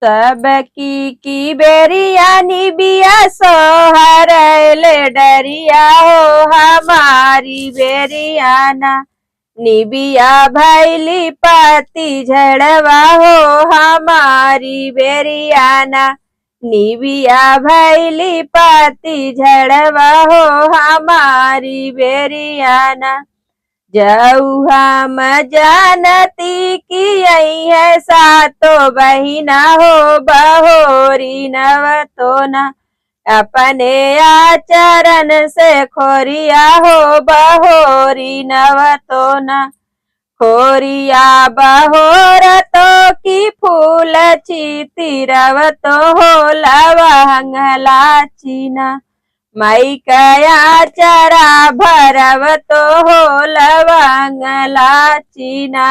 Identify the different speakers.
Speaker 1: सबकी बेरिया निबिया सोहरले डरिया हो हमारी बेरियाना। निबिया भैली पति झड़वा हो हमारी बेरियाना। निबिया भैली पति झड़वा हो हमारी बेरियाना। जाऊ हम जानती कि यही है सातो बहिना हो बहोरी नव तो न। अपने आचरण से खोरिया हो बहोरी नव तो न। खोरिया बहोर तो की फूल चीती रव तो हो लवंग लाचीना। मई कया चरा भरव तो हो लवंग लाचीना।